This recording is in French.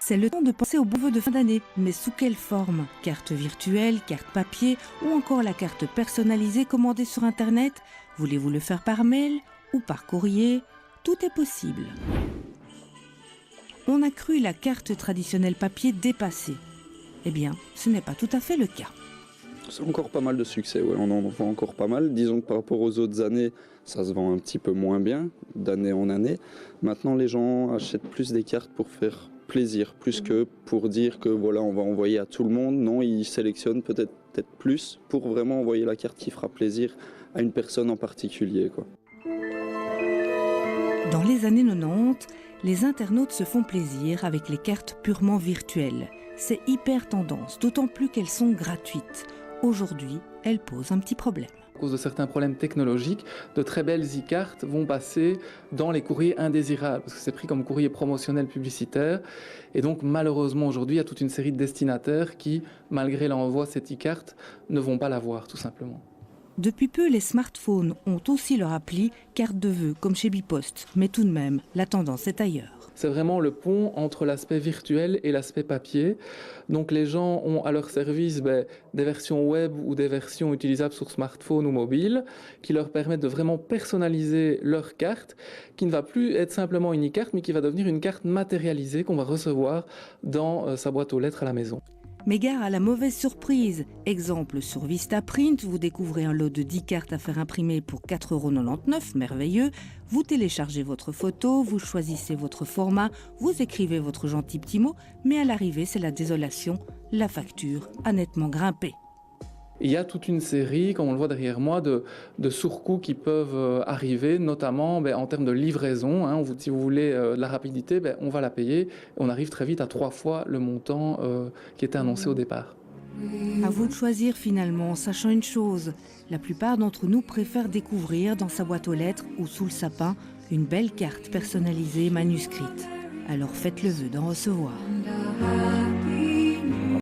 C'est le temps de penser aux bons vœux de fin d'année, mais sous quelle forme? Carte virtuelle, carte papier ou encore la carte personnalisée commandée sur Internet? Voulez-vous le faire par mail ou par courrier? Tout est possible. On a cru la carte traditionnelle papier dépassée. Eh bien, ce n'est pas tout à fait le cas. C'est encore pas mal de succès, ouais. On en vend encore pas mal. Disons que par rapport aux autres années, ça se vend un petit peu moins bien, d'année en année. Maintenant, les gens achètent plus des cartes pour faire plaisir, plus que pour dire que voilà, on va envoyer à tout le monde. Non, ils sélectionnent peut-être plus pour vraiment envoyer la carte qui fera plaisir à une personne en particulier, quoi. Dans les années 90, les internautes se font plaisir avec les cartes purement virtuelles. C'est hyper tendance, d'autant plus qu'elles sont gratuites. Aujourd'hui, elles posent un petit problème. À cause de certains problèmes technologiques, de très belles e-cartes vont passer dans les courriers indésirables, parce que c'est pris comme courrier promotionnel publicitaire. Et donc malheureusement aujourd'hui, il y a toute une série de destinataires qui, malgré l'envoi de cette e-carte, ne vont pas l'avoir tout simplement. Depuis peu, les smartphones ont aussi leur appli carte de vœux, comme chez Bipost. Mais tout de même, la tendance est ailleurs. C'est vraiment le pont entre l'aspect virtuel et l'aspect papier. Donc les gens ont à leur service des versions web ou des versions utilisables sur smartphone ou mobile qui leur permettent de vraiment personnaliser leur carte, qui ne va plus être simplement une e-carte, mais qui va devenir une carte matérialisée qu'on va recevoir dans sa boîte aux lettres à la maison. Mais gare à la mauvaise surprise. Exemple, sur Vistaprint, vous découvrez un lot de 10 cartes à faire imprimer pour 4,99 €, merveilleux. Vous téléchargez votre photo, vous choisissez votre format, vous écrivez votre gentil petit mot, mais à l'arrivée, c'est la désolation. La facture a nettement grimpé. Il y a toute une série, comme on le voit derrière moi, de surcoûts qui peuvent arriver, notamment en termes de livraison. Si vous voulez de la rapidité, on va la payer. On arrive très vite à 3 fois le montant qui était annoncé au départ. À vous de choisir finalement, en sachant une chose. La plupart d'entre nous préfèrent découvrir dans sa boîte aux lettres ou sous le sapin une belle carte personnalisée manuscrite. Alors faites le vœu d'en recevoir.